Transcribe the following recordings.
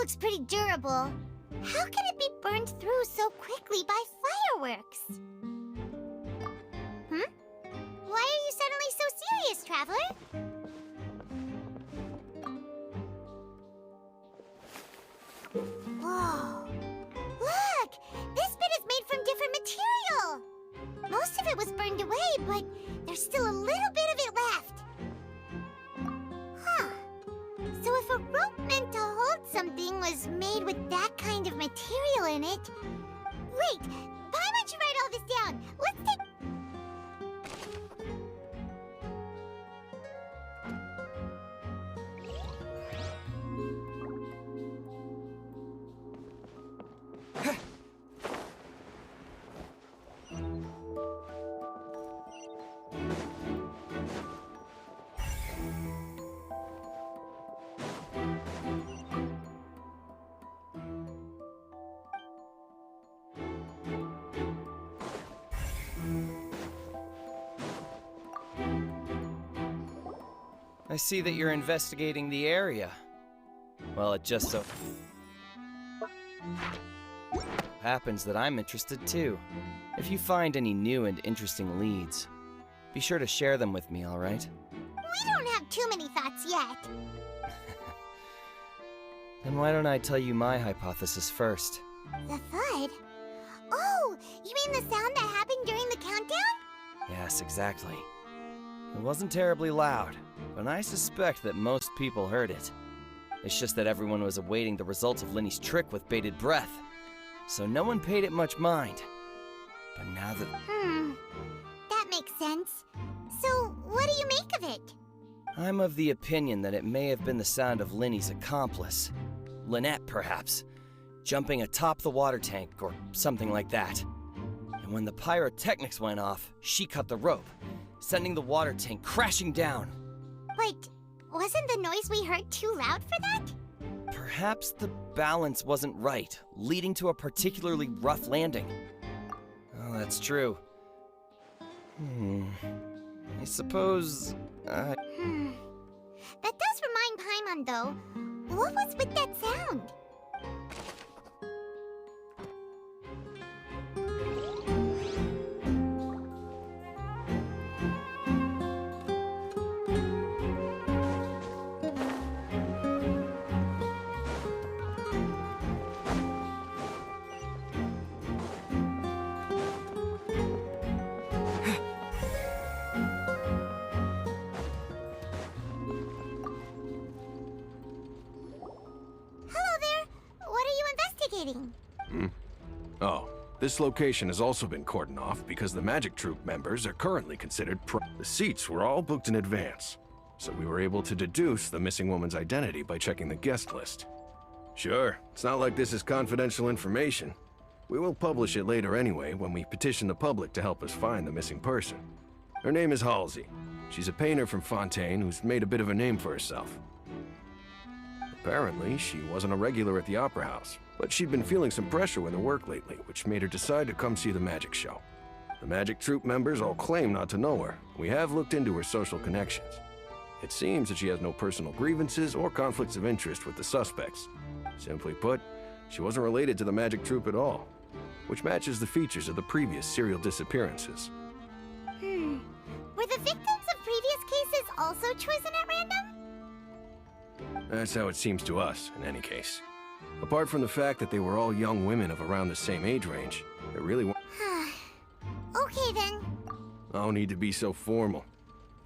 looks pretty durable. How can it be burned through so quickly by fireworks? Why are you suddenly so serious, Traveler? Whoa! Look! This bit is made from different material! Most of it was burned away, but there's still a little bit of it left. Huh. So if a rope meant to hold something was made with that kind of material in it... Wait! Why don't you write all this down? Let's take... I see that you're investigating the area. Well, it just so happens that I'm interested too. If you find any new and interesting leads, be sure to share them with me, all right? We don't have too many thoughts yet. Then why don't I tell you my hypothesis first? The thud? Oh, you mean the sound that happened during the countdown? Yes, exactly. It wasn't terribly loud, but I suspect that most people heard it. It's just that everyone was awaiting the results of Linny's trick with bated breath, so no one paid it much mind. But now that... That makes sense. So, what do you make of it? I'm of the opinion that it may have been the sound of Linny's accomplice. Lynette, perhaps. Jumping atop the water tank, or something like that. And when the pyrotechnics went off, she cut the rope, sending the water tank crashing down. But wasn't the noise we heard too loud for that? Perhaps the balance wasn't right, leading to a particularly rough landing. Oh, that's true. I suppose... That does remind Paimon, though. What was with that sound? Oh, this location has also been cordoned off because the Magic Troop members are currently considered The seats were all booked in advance, so we were able to deduce the missing woman's identity by checking the guest list. Sure, it's not like this is confidential information. We will publish it later anyway when we petition the public to help us find the missing person. Her name is Halsey. She's a painter from Fontaine who's made a bit of a name for herself. Apparently, she wasn't a regular at the Opera House, but she'd been feeling some pressure with her work lately, which made her decide to come see the magic show. The Magic Troop members all claim not to know her. We have looked into her social connections. It seems that she has no personal grievances or conflicts of interest with the suspects. Simply put, she wasn't related to the Magic Troop at all, which matches the features of the previous serial disappearances. Were the victims of previous cases also chosen at random? That's how it seems to us, in any case. Apart from the fact that they were all young women of around the same age range, there really weren't... Okay then. No need to be so formal.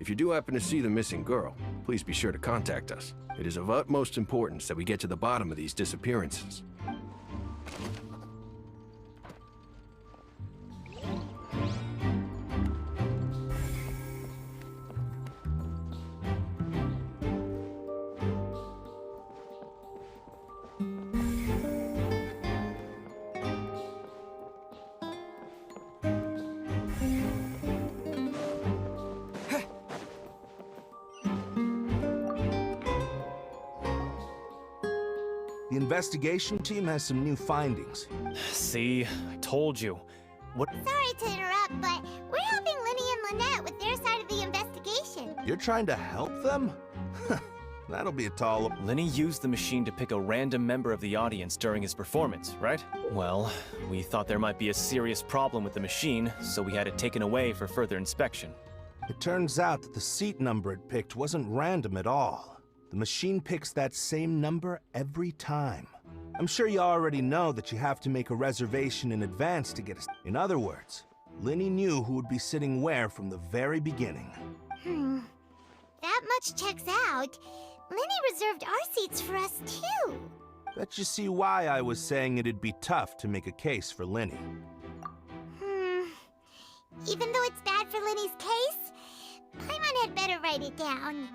If you do happen to see the missing girl, please be sure to contact us. It is of utmost importance that we get to the bottom of these disappearances. The investigation team has some new findings. See, I told you. What? Sorry to interrupt, but we're helping Linny and Lynette with their side of the investigation. You're trying to help them? That'll be a tall... Lenny used the machine to pick a random member of the audience during his performance, right? Well, we thought there might be a serious problem with the machine, so we had it taken away for further inspection. It turns out that the seat number it picked wasn't random at all. The machine picks that same number every time. I'm sure you already know that you have to make a reservation in advance to get a... In other words, Lenny knew who would be sitting where from the very beginning. That much checks out. Lenny reserved our seats for us, too. Bet you see why I was saying it'd be tough to make a case for Lenny. Even though it's bad for Lenny's case, Paimon had better write it down.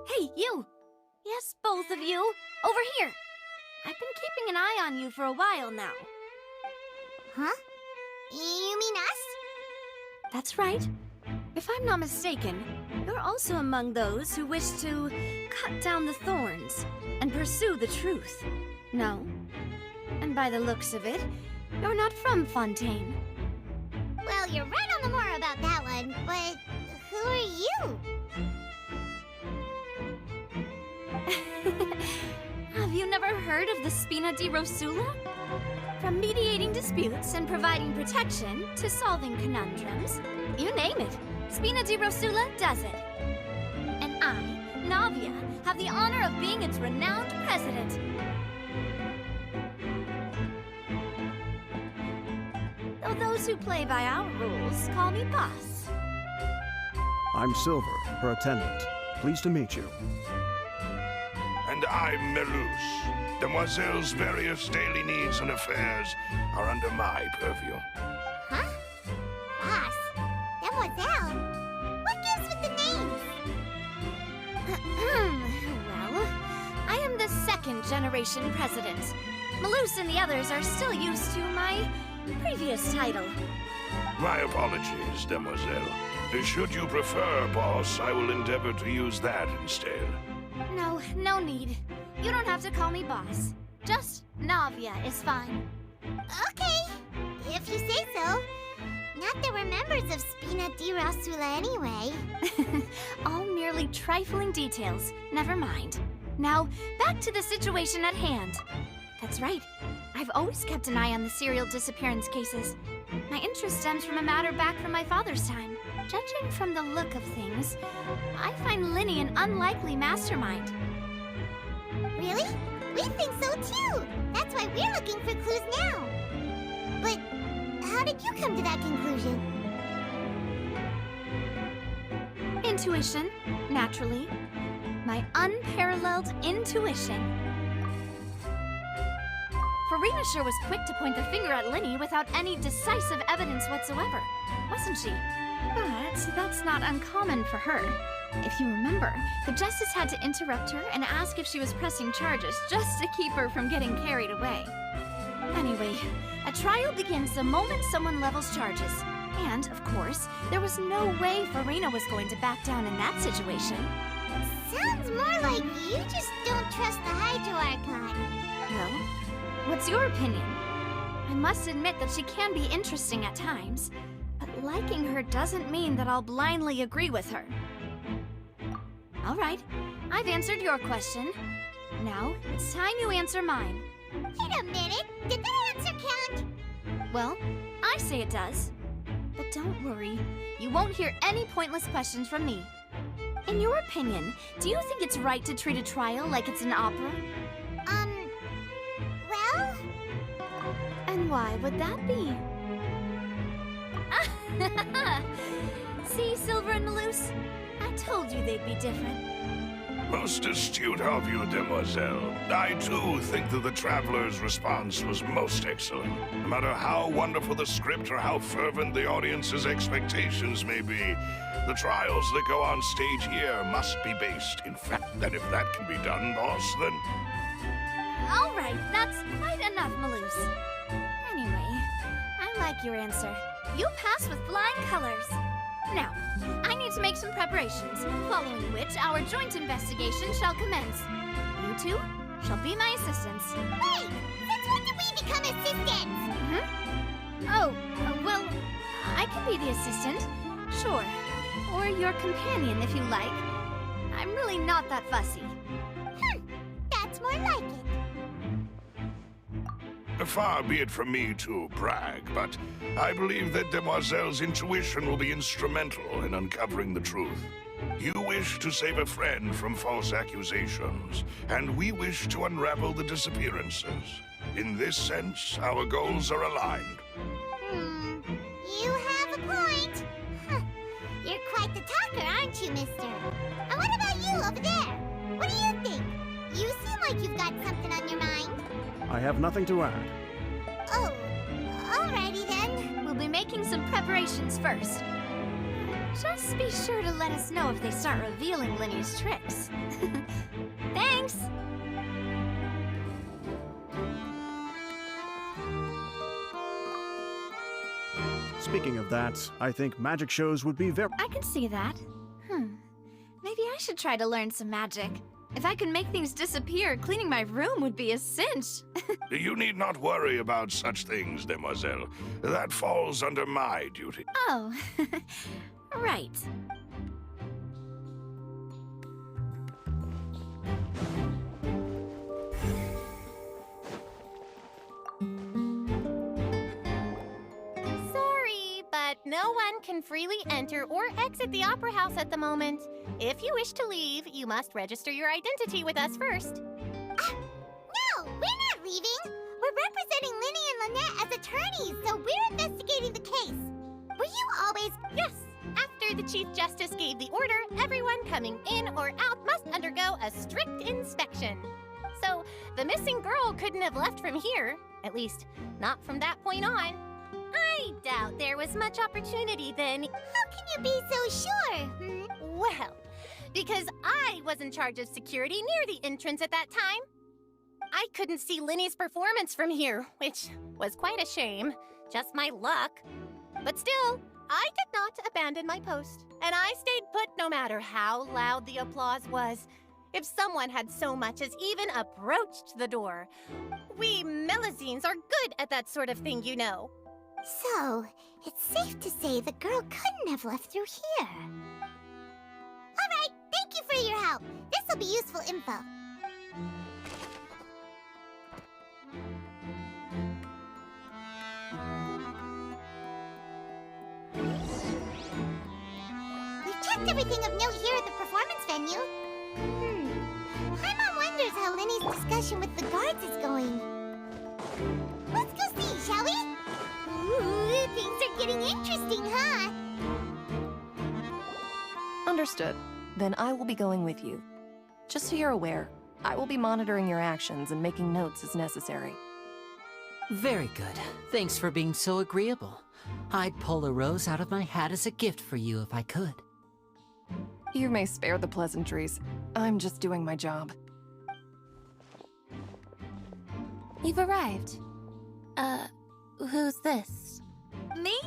Hey, you! Yes, both of you! Over here! I've been keeping an eye on you for a while now. Huh? You mean us? That's right. If I'm not mistaken, you're also among those who wish to cut down the thorns and pursue the truth. No? And by the looks of it, you're not from Fontaine. Well, you're right on the more about that one, but who are you? Have you never heard of the Spina di Rosula? From mediating disputes and providing protection to solving conundrums, you name it, Spina di Rosula does it. And I, Navia, have the honor of being its renowned president. Though those who play by our rules call me boss. I'm Silver, her attendant. Pleased to meet you. And I'm Melus. Demoiselle's various daily needs and affairs are under my purview. Huh? Boss? Demoiselle? What gives with the names? Well, I am the second generation president. Melus and the others are still used to my previous title. My apologies, Demoiselle. Should you prefer, boss, I will endeavor to use that instead. No need. You don't have to call me boss. Just Navia is fine. Okay, if you say so. Not that we're members of Spina di Rosula anyway. All merely trifling details. Never mind. Now, back to the situation at hand. That's right. I've always kept an eye on the serial disappearance cases. My interest stems from a matter back from my father's time. Judging from the look of things, I find Lenny an unlikely mastermind. Really? We think so too! That's why we're looking for clues now. But how did you come to that conclusion? Intuition, naturally. My unparalleled intuition. Farina sure was quick to point the finger at Lenny without any decisive evidence whatsoever, wasn't she? But that's not uncommon for her. If you remember, the Justice had to interrupt her and ask if she was pressing charges just to keep her from getting carried away. Anyway, a trial begins the moment someone levels charges. And, of course, there was no way Farina was going to back down in that situation. Sounds more like you just don't trust the Hydro Archon. Well, what's your opinion? I must admit that she can be interesting at times, but liking her doesn't mean that I'll blindly agree with her. All right, I've answered your question. Now, it's time you answer mine. Wait a minute, did that answer count? Well, I say it does. But don't worry, you won't hear any pointless questions from me. In your opinion, do you think it's right to treat a trial like it's an opera? Well? And why would that be? See, Silver and Melus? I told you they'd be different. Most astute of you, Demoiselle. I, too, think that the Traveler's response was most excellent. No matter how wonderful the script or how fervent the audience's expectations may be, the trials that go on stage here must be based in fact. And if that can be done, boss, then... All right, that's quite enough, Maloose. Anyway, I like your answer. You pass with flying colors. Now, I need to make some preparations, following which our joint investigation shall commence. You two shall be my assistants. Wait! Since when did we become assistants? Oh, well, I can be the assistant, sure. Or your companion, if you like. I'm really not that fussy. That's more like it. Far be it from me to brag, but I believe that Demoiselle's intuition will be instrumental in uncovering the truth. You wish to save a friend from false accusations, and we wish to unravel the disappearances. In this sense, our goals are aligned. You have a point. You're quite the talker, aren't you, mister? And what about you over there? What do you think? You seem like you've got something on your mind. I have nothing to add. Oh, alrighty then. We'll be making some preparations first. Just be sure to let us know if they start revealing Linny's tricks. Thanks! Speaking of that, I think magic shows would be very... I can see that. Maybe I should try to learn some magic. If I could make things disappear, cleaning my room would be a cinch. You need not worry about such things, Demoiselle. That falls under my duty. Oh, right. Sorry, but no one can freely enter or exit the Opera House at the moment. If you wish to leave, you must register your identity with us first. No, we're not leaving. We're representing Linny and Lynette as attorneys, so we're investigating the case. Were you always... Yes, after the Chief Justice gave the order, everyone coming in or out must undergo a strict inspection. So, the missing girl couldn't have left from here, at least not from that point on. I doubt there was much opportunity then. How can you be so sure? Well, because I was in charge of security near the entrance at that time. I couldn't see Linny's performance from here, which was quite a shame. Just my luck. But still, I did not abandon my post, and I stayed put no matter how loud the applause was. If someone had so much as even approached the door. We Melusines are good at that sort of thing, you know. So, it's safe to say the girl couldn't have left through here. All right, thank you for your help. This'll be useful info. We've checked everything of note here at the performance venue. My mom wonders how Linny's discussion with the guards is going. Let's go see, shall we? Ooh, things are getting interesting, huh? Understood. Then I will be going with you. Just so you're aware, I will be monitoring your actions and making notes as necessary. Very good. Thanks for being so agreeable. I'd pull a rose out of my hat as a gift for you if I could. You may spare the pleasantries. I'm just doing my job. You've arrived. Who's this? Me?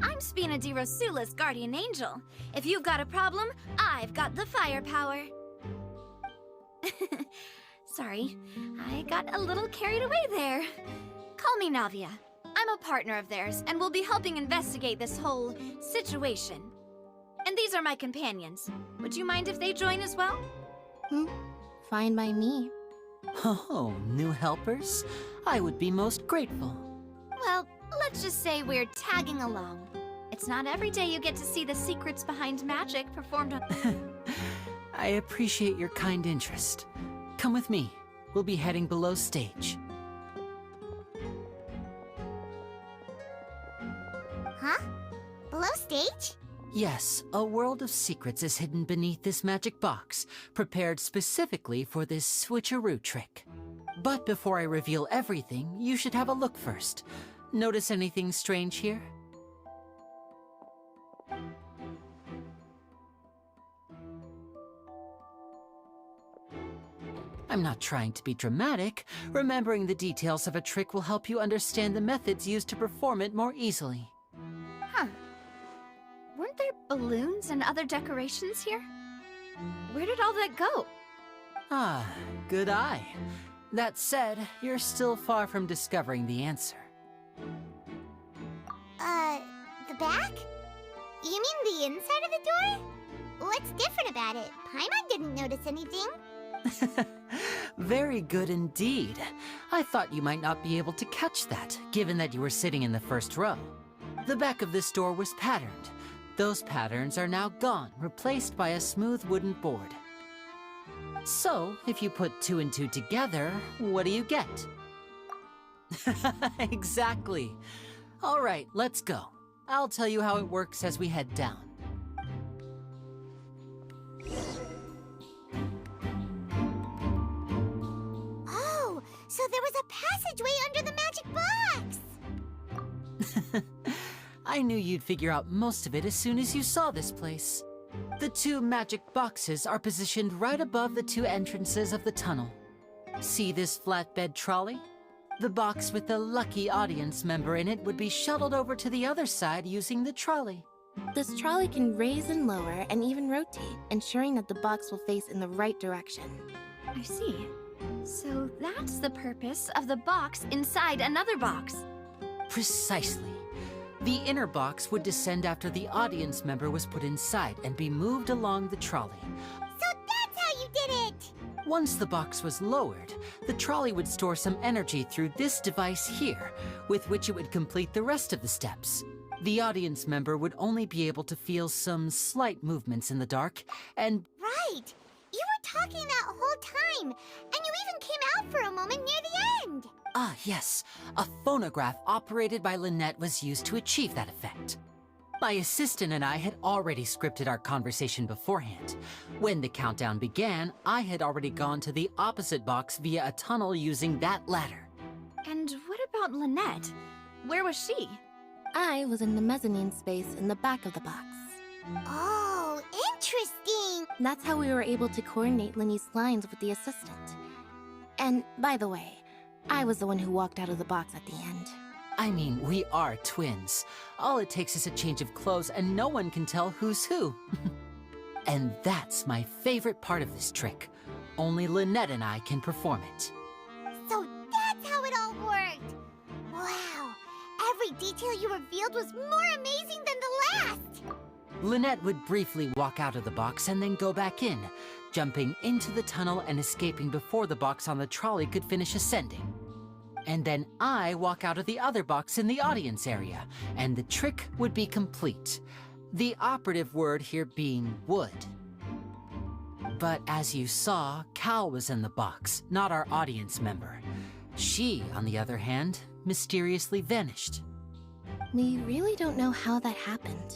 I'm Spina di Rosula's guardian angel. If you've got a problem, I've got the firepower. Sorry, I got a little carried away there. Call me Navia. I'm a partner of theirs, and we'll be helping investigate this whole situation. And these are my companions. Would you mind if they join as well? Fine by me. Oh, new helpers? I would be most grateful. Well, let's just say we're tagging along. It's not every day you get to see the secrets behind magic performed on... I appreciate your kind interest. Come with me. We'll be heading below stage. Huh? Below stage? Yes, a world of secrets is hidden beneath this magic box, prepared specifically for this switcheroo trick. But before I reveal everything, you should have a look first. Notice anything strange here? I'm not trying to be dramatic. Remembering the details of a trick will help you understand the methods used to perform it more easily. Huh. Weren't there balloons and other decorations here? Where did all that go? Ah, good eye. That said, you're still far from discovering the answer. The back? You mean the inside of the door? What's different about it? Paimon didn't notice anything. Very good indeed. I thought you might not be able to catch that, given that you were sitting in the first row. The back of this door was patterned. Those patterns are now gone, replaced by a smooth wooden board. So, if you put 2 and 2 together, what do you get? Exactly. All right, let's go. I'll tell you how it works as we head down. Oh, so there was a passageway under the magic box! I knew you'd figure out most of it as soon as you saw this place. The 2 magic boxes are positioned right above the 2 entrances of the tunnel. See this flatbed trolley? The box with the lucky audience member in it would be shuttled over to the other side using the trolley. This trolley can raise and lower and even rotate, ensuring that the box will face in the right direction. I see. So that's the purpose of the box inside another box. Precisely. The inner box would descend after the audience member was put inside and be moved along the trolley. So that's how you did it! Once the box was lowered, the trolley would store some energy through this device here, with which it would complete the rest of the steps. The audience member would only be able to feel some slight movements in the dark, and... Right! You were talking that whole time, and you even came out for a moment near the end! Ah, yes. A phonograph operated by Lynette was used to achieve that effect. My assistant and I had already scripted our conversation beforehand. When the countdown began, I had already gone to the opposite box via a tunnel using that ladder. And what about Lynette? Where was she? I was in the mezzanine space in the back of the box. Oh, interesting! That's how we were able to coordinate Linny's lines with the assistant. And, by the way, I was the one who walked out of the box at the end. I mean, we are twins. All it takes is a change of clothes and no one can tell who's who. And that's my favorite part of this trick. Only Lynette and I can perform it. So that's how it all worked! Wow! Every detail you revealed was more amazing than the last! Lynette would briefly walk out of the box and then go back in, jumping into the tunnel and escaping before the box on the trolley could finish ascending. And then I walk out of the other box in the audience area, and the trick would be complete. The operative word here being would. But as you saw, Cal was in the box, not our audience member. She, on the other hand, mysteriously vanished. We really don't know how that happened.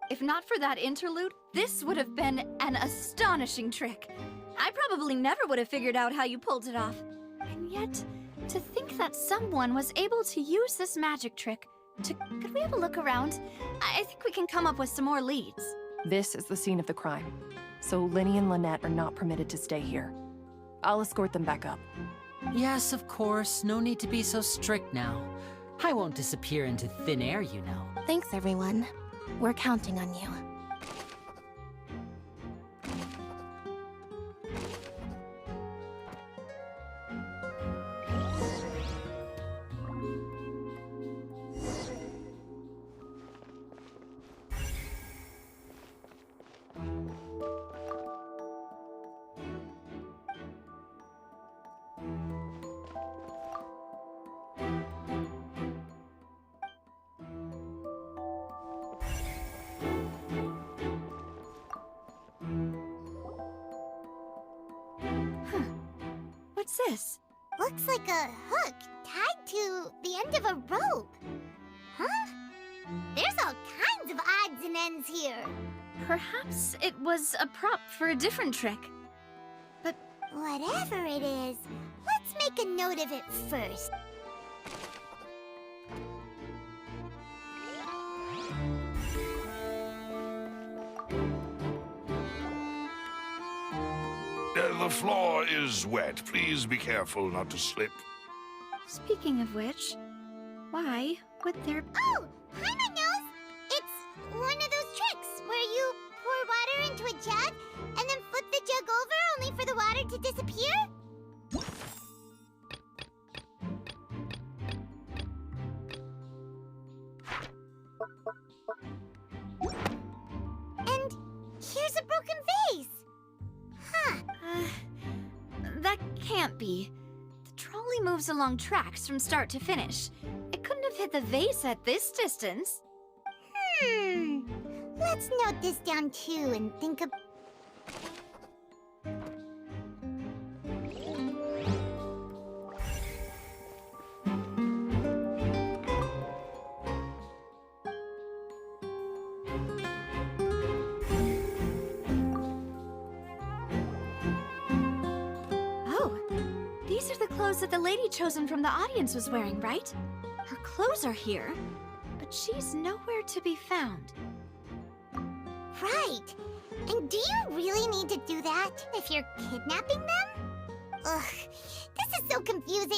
If not for that interlude, this would have been an astonishing trick. I probably never would have figured out how you pulled it off. And yet, to think that someone was able to use this magic trick could we have a look around? I think we can come up with some more leads. This is the scene of the crime, so Linny and Lynette are not permitted to stay here. I'll escort them back up. Yes, of course. No need to be so strict now. I won't disappear into thin air, you know. Thanks, everyone. We're counting on you. What's this? Looks like a hook tied to the end of a rope. Huh? There's all kinds of odds and ends here. Perhaps it was a prop for a different trick. But whatever it is, let's make a note of it first. The floor is wet. Please be careful not to slip. Speaking of which, why would there... Oh! Paimon knows! It's one of those tricks where you pour water into a jug and then flip the jug over only for the water to disappear? And here's a broken vase! Huh. That can't be. The trolley moves along tracks from start to finish. It couldn't have hit the vase at this distance. Let's note this down too and think of... Oh, these are the clothes that the lady chosen from the audience was wearing, right? Her clothes are here, but she's nowhere to be found. Right! And do you really need to do that if you're kidnapping them? Ugh, this is so confusing.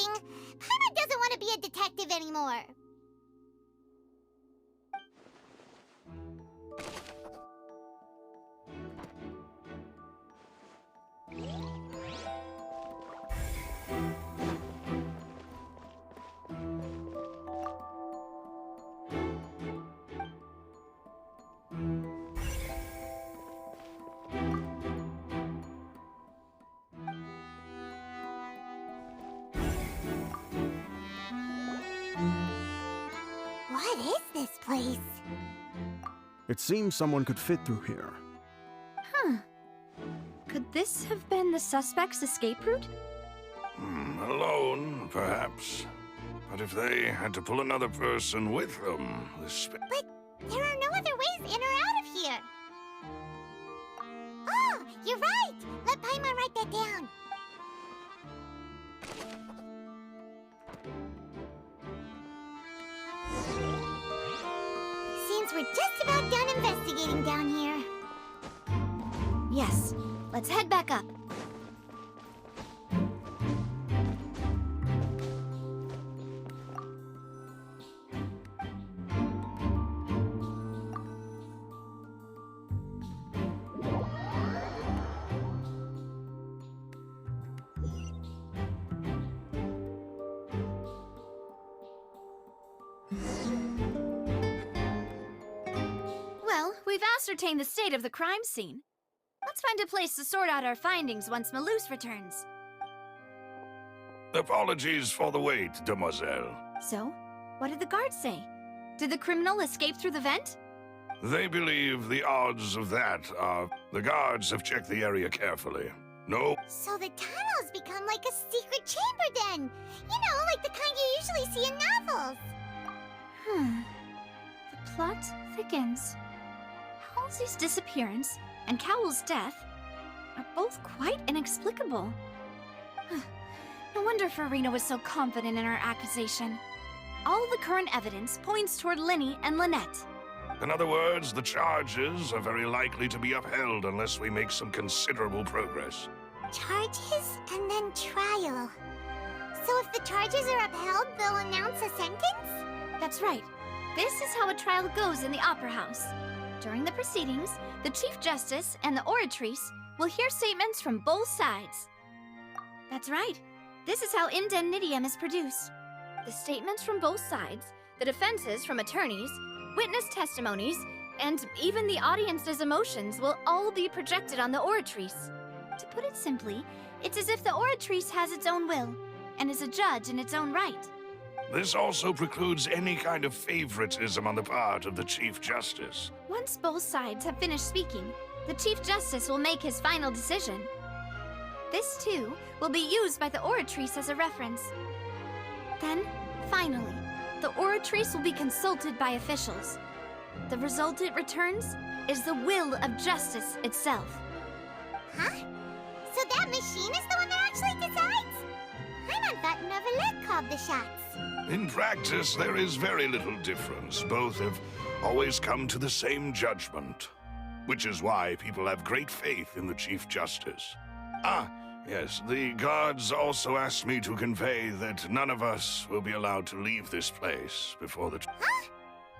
Paimon doesn't want to be a detective anymore. What is this place? It seems someone could fit through here. Huh. Could this have been the suspect's escape route? Alone, perhaps. But if they had to pull another person with them, this... But there are no other ways in or out of here. Oh, you're right! Let Paimon write that down. Seems we're just about done investigating down here. Yes. Let's head back up. Well, we've ascertained the state of the crime scene. Let's find a place to sort out our findings once Malus returns. Apologies for the wait, demoiselle. So, what did the guards say? Did the criminal escape through the vent? They believe the odds of that are... The guards have checked the area carefully. No. So the tunnels become like a secret chamber then. You know, like the kind you usually see in novels. The plot thickens. Halsey's disappearance and Cowell's death are both quite inexplicable. No wonder Farina was so confident in her accusation. All the current evidence points toward Linny and Lynette. In other words, the charges are very likely to be upheld unless we make some considerable progress. Charges and then trial. So if the charges are upheld, they'll announce a sentence? That's right. This is how a trial goes in the Opera House. During the proceedings, the Chief Justice and the Oratrice will hear statements from both sides. That's right. This is how indemnitium is produced. The statements from both sides, the defenses from attorneys, witness testimonies, and even the audience's emotions will all be projected on the Oratrice. To put it simply, it's as if the Oratrice has its own will, and is a judge in its own right. This also precludes any kind of favoritism on the part of the Chief Justice. Once both sides have finished speaking, the Chief Justice will make his final decision. This, too, will be used by the Oratrice as a reference. Then, finally, the Oratrice will be consulted by officials. The result it returns is the will of justice itself. Huh? So that machine is the one that actually decides? Paimon thought Neuvillette called the shots. In practice, there is very little difference. Both have always come to the same judgment. Which is why people have great faith in the Chief Justice. Yes, the guards also asked me to convey that none of us will be allowed to leave this place before the... Huh?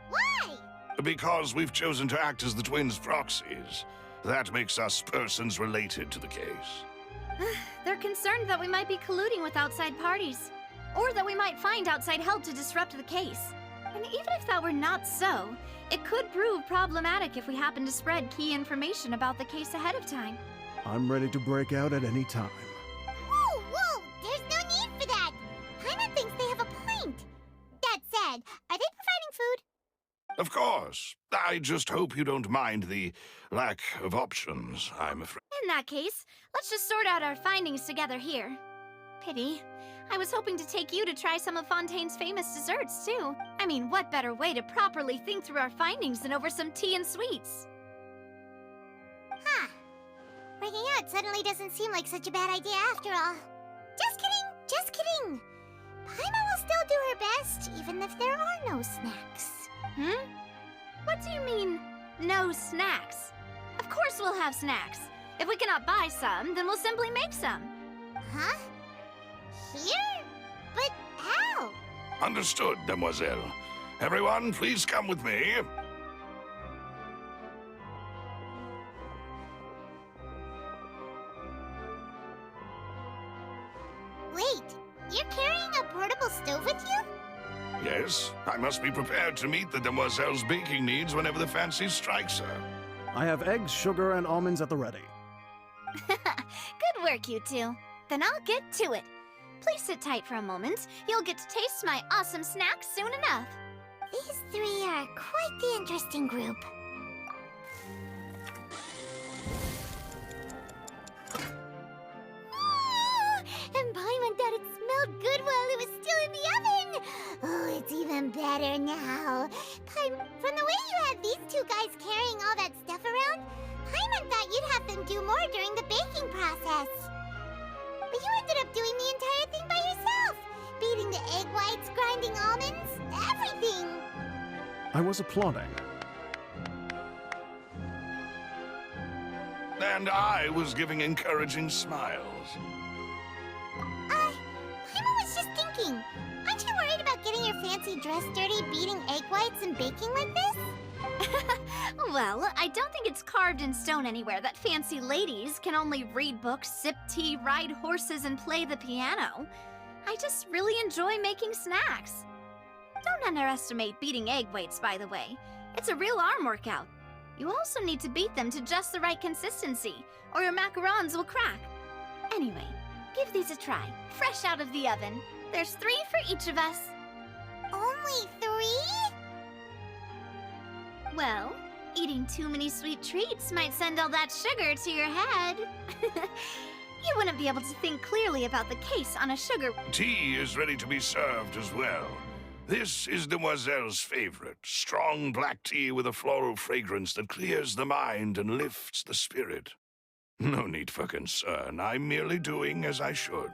Why? Because we've chosen to act as the twins' proxies. That makes us persons related to the case. They're concerned that we might be colluding with outside parties, or that we might find outside help to disrupt the case. And even if that were not so, it could prove problematic if we happen to spread key information about the case ahead of time. I'm ready to break out at any time. Whoa, whoa! There's no need for that! Paimon thinks they have a point. That said, are they providing food? Of course. I just hope you don't mind the lack of options, I'm afraid. In that case, let's just sort out our findings together here. Pity. I was hoping to take you to try some of Fontaine's famous desserts, too. I mean, what better way to properly think through our findings than over some tea and sweets? Huh. Breaking out suddenly doesn't seem like such a bad idea after all. Just kidding, just kidding. Paimon will still do her best, even if there are no snacks. What do you mean, no snacks? Of course we'll have snacks. If we cannot buy some, then we'll simply make some. Huh? Here? But how? Understood, Demoiselle. Everyone, please come with me. Wait, you're carrying a portable stove with you? Yes, I must be prepared to meet the Demoiselle's baking needs whenever the fancy strikes her. I have eggs, sugar, and almonds at the ready. Good work, you two. Then I'll get to it. Please sit tight for a moment. You'll get to taste my awesome snacks soon enough. These three are quite the interesting group. And Paimon thought it smelled good while it was still in the oven. Oh, it's even better now. From the way you had these two guys carrying all that stuff around, Paimon thought you'd have them do more during the baking process. But you ended up doing the entire thing by yourself. Beating the egg whites, grinding almonds, everything. I was applauding. And I was giving encouraging smiles. Paimon was just thinking. Aren't you worried about getting your fancy dress dirty, beating egg whites and baking like this? Well, I don't think it's carved in stone anywhere that fancy ladies can only read books, sip tea, ride horses, and play the piano. I just really enjoy making snacks. Don't underestimate beating egg whites, by the way. It's a real arm workout. You also need to beat them to just the right consistency, or your macarons will crack. Anyway, give these a try, fresh out of the oven. There's 3 for each of us. Only 3? Well, eating too many sweet treats might send all that sugar to your head. You wouldn't be able to think clearly about the case on a sugar... Tea is ready to be served as well. This is Demoiselle's favorite, strong black tea with a floral fragrance that clears the mind and lifts the spirit. No need for concern. I'm merely doing as I should.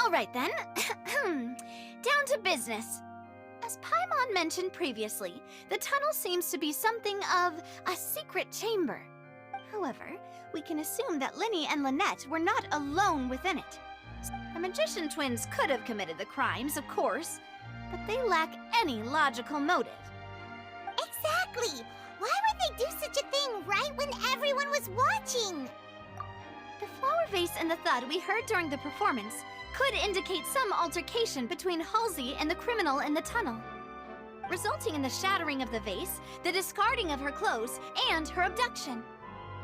All right, then. Down to business. As Paimon mentioned previously, the tunnel seems to be something of a secret chamber. However, we can assume that Linny and Lynette were not alone within it. The magician twins could have committed the crimes, of course, but they lack any logical motive. Exactly! Why would they do such a thing right when everyone was watching? The flower vase and the thud we heard during the performance could indicate some altercation between Halsey and the criminal in the tunnel, resulting in the shattering of the vase, the discarding of her clothes, and her abduction.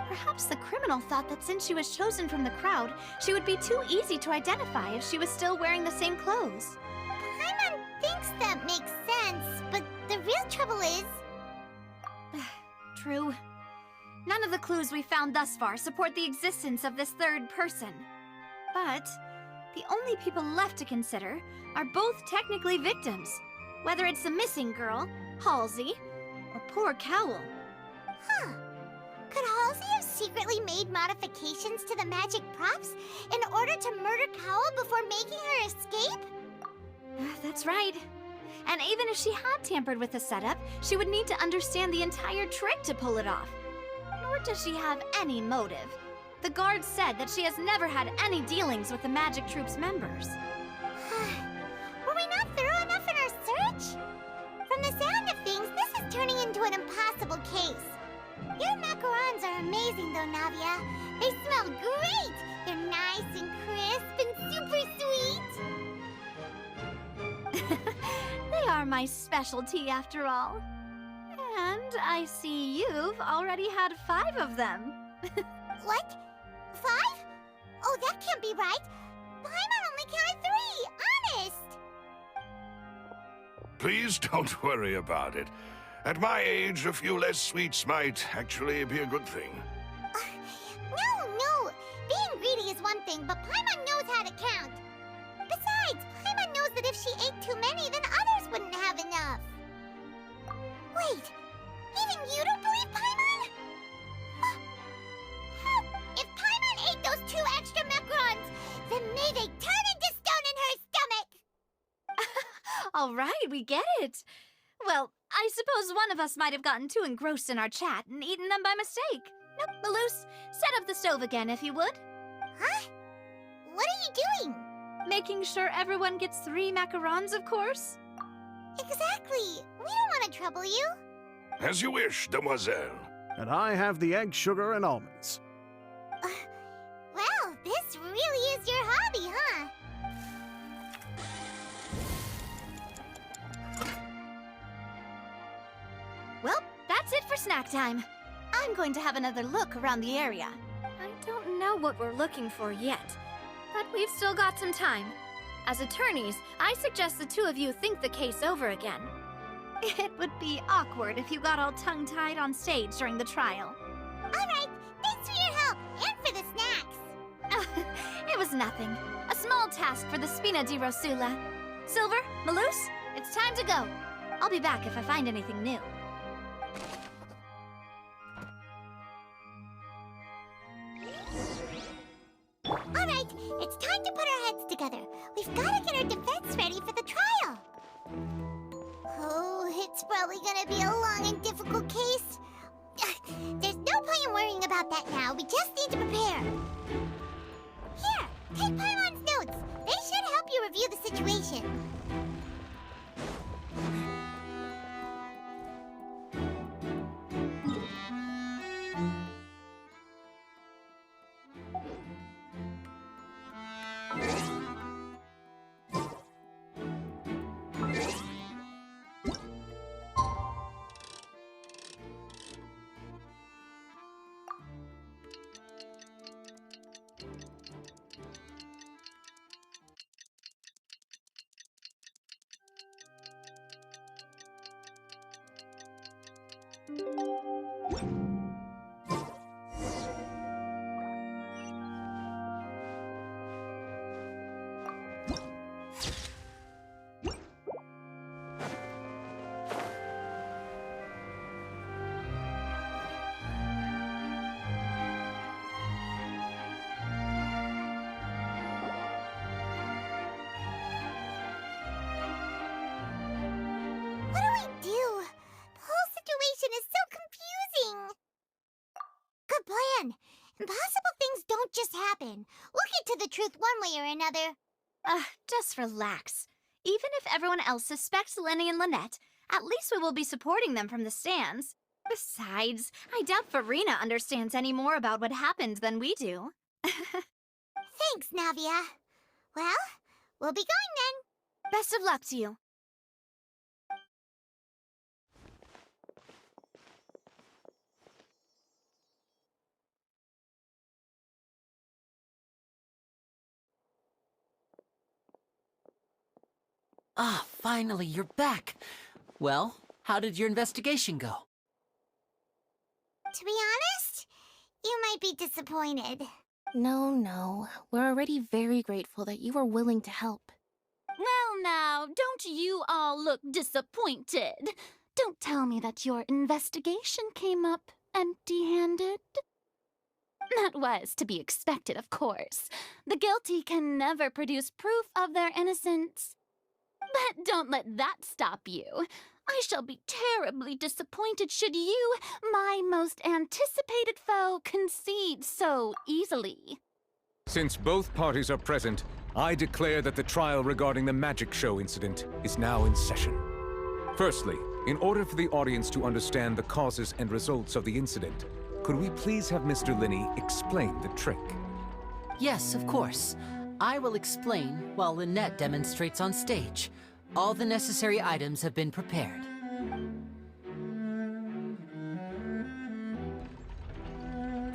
Perhaps the criminal thought that since she was chosen from the crowd, she would be too easy to identify if she was still wearing the same clothes. Paimon thinks that makes sense, but the real trouble is... True. None of the clues we found thus far support the existence of this third person. But the only people left to consider are both technically victims, whether it's the missing girl, Halsey, or poor Cowell. Huh. Could Halsey have secretly made modifications to the magic props in order to murder Cowell before making her escape? That's right. And even if she had tampered with the setup, she would need to understand the entire trick to pull it off. does she have any motive? The guard said that she has never had any dealings with the Magic Troop's members. Were we not thorough enough in our search? From the sound of things, this is turning into an impossible case. Your macarons are amazing though, Navia. They smell great! They're nice and crisp and super sweet! They are my specialty after all. And I see you've already had 5 of them. What? 5? Oh, that can't be right. Paimon only counted 3, honest! Please don't worry about it. At my age, a few less sweets might actually be a good thing. No. Being greedy is one thing, but Paimon knows how to count. Besides, Paimon knows that if she ate too many, then others wouldn't have enough. Wait, even you don't believe Paimon? If Paimon ate those 2 extra macarons, then may they turn into stone in her stomach! All right, we get it. Well, I suppose one of us might have gotten too engrossed in our chat and eaten them by mistake. Nope, Malus, set up the stove again if you would. Huh? What are you doing? Making sure everyone gets 3 macarons, of course. Exactly. We don't want to trouble you. As you wish, demoiselle. And I have the egg, sugar, and almonds. Well, this really is your hobby, huh? Well, that's it for snack time. I'm going to have another look around the area. I don't know what we're looking for yet, but we've still got some time. As attorneys, I suggest the 2 of you think the case over again. It would be awkward if you got all tongue-tied on stage during the trial. All right, thanks for your help and for the snacks. It was nothing. A small task for the Spina di Rosula. Silver, Malus, it's time to go. I'll be back if I find anything new. All right, it's time to put our heads together. We've got to get our defense ready for the trial. Oh, it's probably gonna be a long and difficult case. There's no point in worrying about that now. We just need to prepare. Here, take Paimon's notes. They should help you review the situation. What do we do? The whole situation is so confusing. Good plan. Impossible things don't just happen. We'll get to the truth one way or another. Just relax. Even if everyone else suspects Lenny and Lynette, at least we will be supporting them from the stands. Besides, I doubt Farina understands any more about what happened than we do. Thanks, Navia. Well, we'll be going then. Best of luck to you. Ah, finally, you're back. Well, how did your investigation go? To be honest, you might be disappointed. No. We're already very grateful that you were willing to help. Well now, don't you all look disappointed. Don't tell me that your investigation came up empty-handed. That was to be expected, of course. The guilty can never produce proof of their innocence. But don't let that stop you. I shall be terribly disappointed should you, my most anticipated foe, concede so easily. Since both parties are present, I declare that the trial regarding the magic show incident is now in session. Firstly, in order for the audience to understand the causes and results of the incident, could we please have Mr. Linney explain the trick? Yes, of course. I will explain while Lynette demonstrates on stage. All the necessary items have been prepared.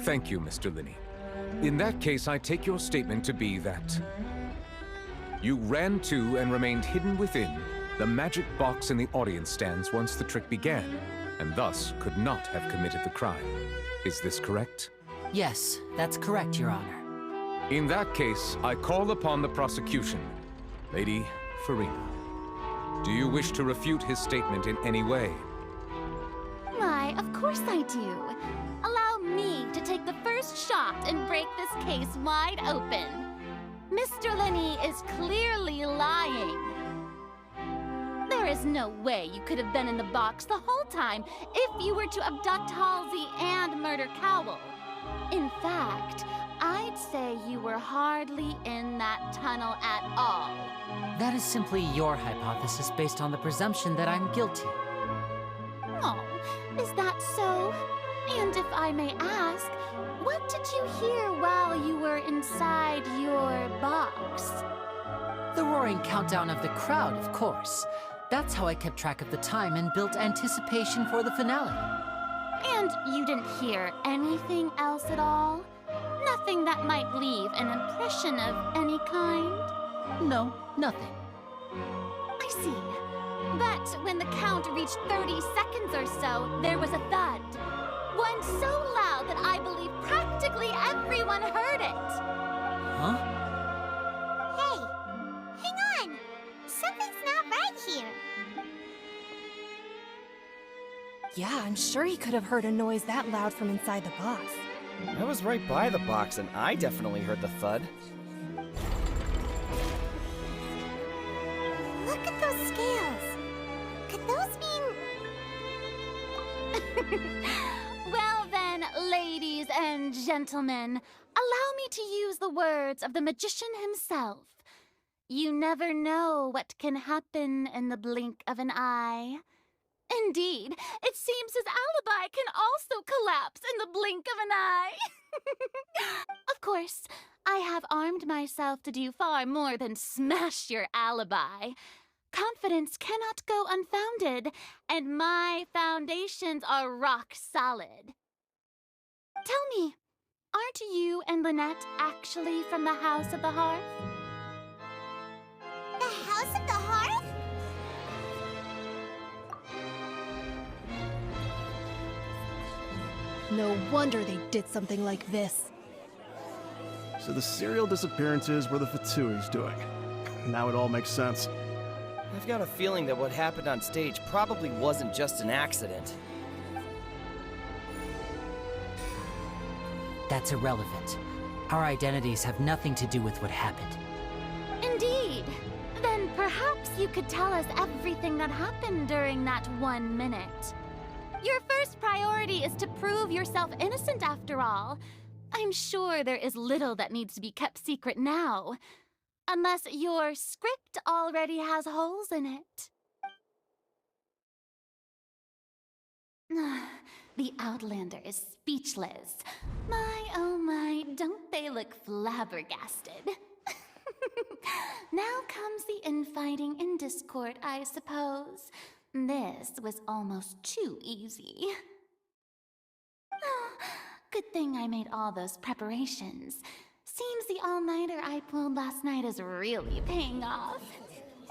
Thank you, Mr. Linney. In that case, I take your statement to be that you ran to and remained hidden within the magic box in the audience stands once the trick began, and thus could not have committed the crime. Is this correct? Yes, that's correct, Your Honor. In that case, I call upon the prosecution. Lady Farina, do you wish to refute his statement in any way? Why, of course I do. Allow me to take the first shot and break this case wide open. Mr. Linney is clearly lying. There is no way you could have been in the box the whole time if you were to abduct Halsey and murder Cowell. In fact, I'd say you were hardly in that tunnel at all. That is simply your hypothesis based on the presumption that I'm guilty. Oh, is that so? And if I may ask, what did you hear while you were inside your box? The roaring countdown of the crowd, of course. That's how I kept track of the time and built anticipation for the finale. And you didn't hear anything else at all? Nothing that might leave an impression of any kind? No, nothing. I see. But when the count reached 30 seconds or so, there was a thud. One so loud that I believe practically everyone heard it. Huh? Hey, hang on. Something's not right here. Yeah, I'm sure he could have heard a noise that loud from inside the box. I was right by the box, and I definitely heard the thud. Look at those scales. Could those mean... Well then, ladies and gentlemen, allow me to use the words of the magician himself. You never know what can happen in the blink of an eye. Indeed, it seems his alibi can also collapse in the blink of an eye. Of course, I have armed myself to do far more than smash your alibi. Confidence cannot go unfounded, and my foundations are rock solid. Tell me, aren't you and Lynette actually from the House of the Hearth? The House of the Hearth? No wonder they did something like this. So the serial disappearances were the Fatsui's doing. Now it all makes sense. I've got a feeling that what happened on stage probably wasn't just an accident. That's irrelevant. Our identities have nothing to do with what happened. Indeed. Then perhaps you could tell us everything that happened during that 1 minute. Your first priority is to prove yourself innocent after all. I'm sure there is little that needs to be kept secret now. Unless your script already has holes in it. The Outlander is speechless. My, oh my, don't they look flabbergasted? Now comes the infighting and discord, I suppose. This was almost too easy. Good thing I made all those preparations. Seems the all-nighter I pulled last night is really paying off.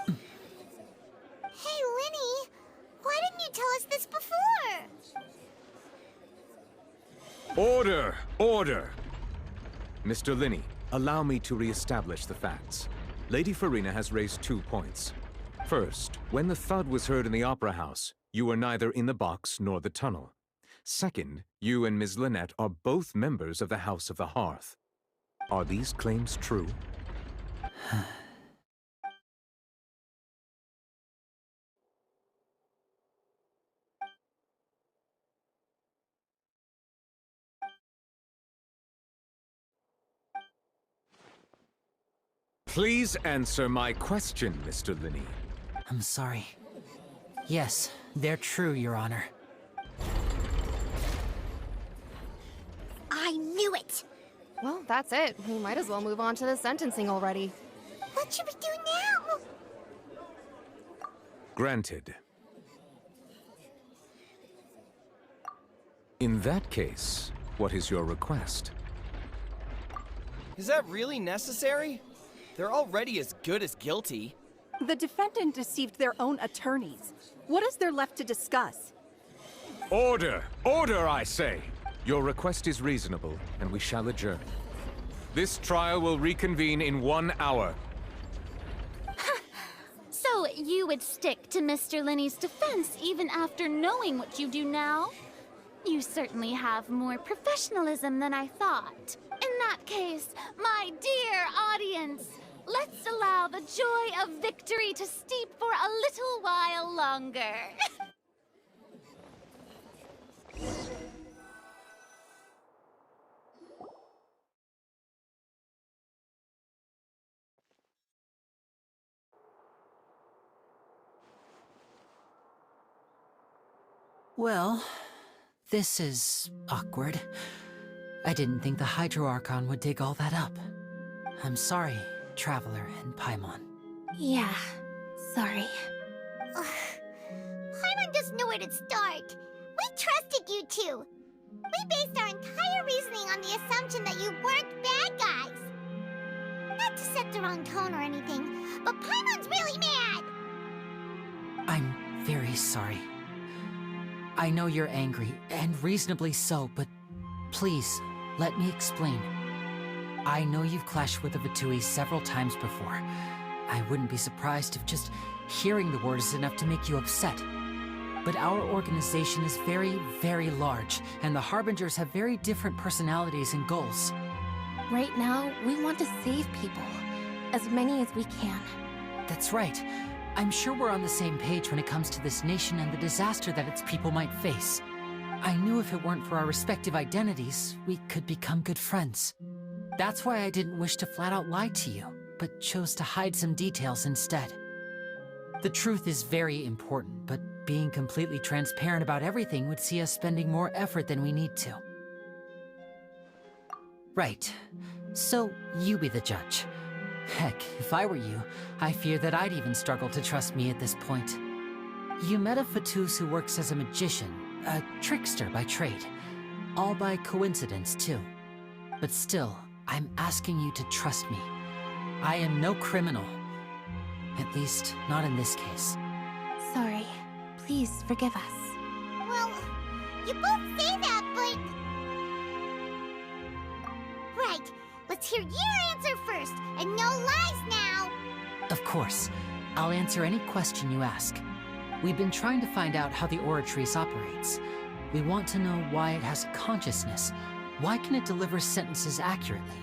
Hey, Linny, why didn't you tell us this before? Order! Order! Mr. Linney, allow me to re-establish the facts. Lady Farina has raised 2 points. First, when the thud was heard in the Opera House, you were neither in the box nor the tunnel. Second, you and Ms. Lynette are both members of the House of the Hearth. Are these claims true? Please answer my question, Mr. Linney. I'm sorry. Yes, they're true, Your Honor. I knew it! Well, that's it. We might as well move on to the sentencing already. What should we do now? Granted. In that case, what is your request? Is that really necessary? They're already as good as guilty. The defendant deceived their own attorneys. What is there left to discuss? Order! Order, I say! Your request is reasonable, and we shall adjourn. This trial will reconvene in 1 hour. So you would stick to Mr. Linney's defense even after knowing what you do now? You certainly have more professionalism than I thought. In that case, my dear audience, let's allow the joy of victory to steep for a little while longer. Well, this is awkward. I didn't think the Hydro Archon would dig all that up. I'm sorry, Traveler and Paimon. Yeah, sorry. Paimon doesn't know where to start. We trusted you two. We based our entire reasoning on the assumption that you weren't bad guys. Not to set the wrong tone or anything, but Paimon's really mad! I'm very sorry. I know you're angry, and reasonably so, but please, let me explain. I know you've clashed with the pt.III.I several times before. I wouldn't be surprised if just hearing the word is enough to make you upset. But our organization is very, very large, and the Harbingers have very different personalities and goals. Right now, we want to save people. As many as we can. That's right. I'm sure we're on the same page when it comes to this nation and the disaster that its people might face. I knew if it weren't for our respective identities, we could become good friends. That's why I didn't wish to flat out lie to you, but chose to hide some details instead. The truth is very important, but being completely transparent about everything would see us spending more effort than we need to. Right. So, you be the judge. Heck, if I were you, I fear that I'd even struggle to trust me at this point. You met a Fatus who works as a magician, a trickster by trade. All by coincidence, too. But still, I'm asking you to trust me. I am no criminal. At least, not in this case. Sorry. Please forgive us. Well, you both say that, but... Right. Let's hear your answer first, and no lies now! Of course. I'll answer any question you ask. We've been trying to find out how the Oratrice operates. We want to know why it has a consciousness. Why can it deliver sentences accurately?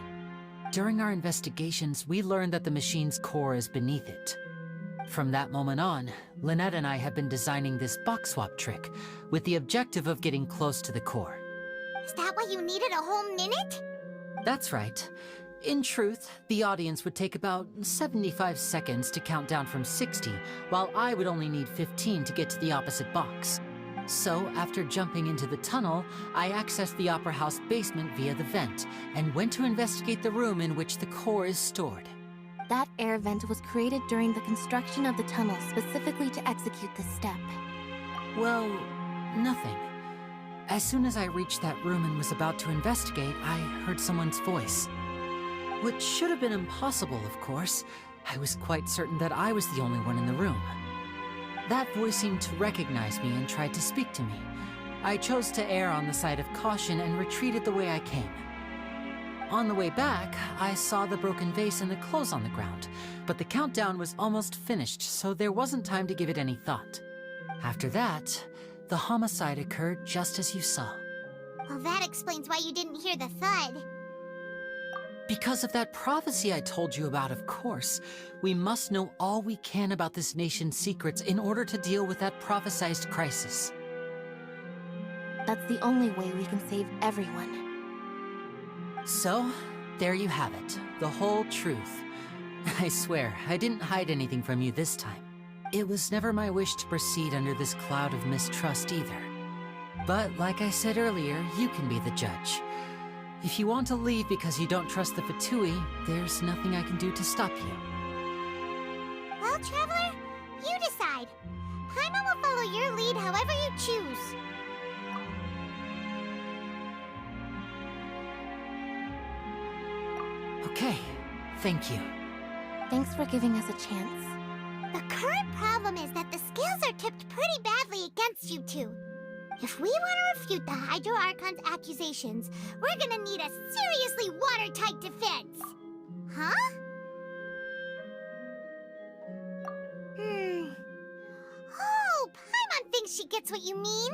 During our investigations, we learned that the machine's core is beneath it. From that moment on, Lynette and I have been designing this box swap trick, with the objective of getting close to the core. Is that why you needed a whole minute? That's right. In truth, the audience would take about 75 seconds to count down from 60, while I would only need 15 to get to the opposite box. So, after jumping into the tunnel, I accessed the Opera House basement via the vent, and went to investigate the room in which the core is stored. That air vent was created during the construction of the tunnel specifically to execute this step. Well, nothing. As soon as I reached that room and was about to investigate, I heard someone's voice. Which should have been impossible, of course. I was quite certain that I was the only one in the room. That voice seemed to recognize me and tried to speak to me. I chose to err on the side of caution and retreated the way I came. On the way back, I saw the broken vase and the clothes on the ground, but the countdown was almost finished, so there wasn't time to give it any thought. After that, the homicide occurred just as you saw. Well, that explains why you didn't hear the thud. Because of that prophecy I told you about, of course. We must know all we can about this nation's secrets in order to deal with that prophesized crisis. That's the only way we can save everyone. So, there you have it. The whole truth. I swear, I didn't hide anything from you this time. It was never my wish to proceed under this cloud of mistrust either. But like I said earlier, you can be the judge. If you want to leave because you don't trust the pt.III.I., there's nothing I can do to stop you. Well, Traveler, you decide. Paimon will follow your lead however you choose. Okay, thank you. Thanks for giving us a chance. The current problem is that the scales are tipped pretty badly against you two. If we want to refute the Hydro Archon's accusations, we're gonna need a seriously watertight defense. Huh? Oh, Paimon thinks she gets what you mean.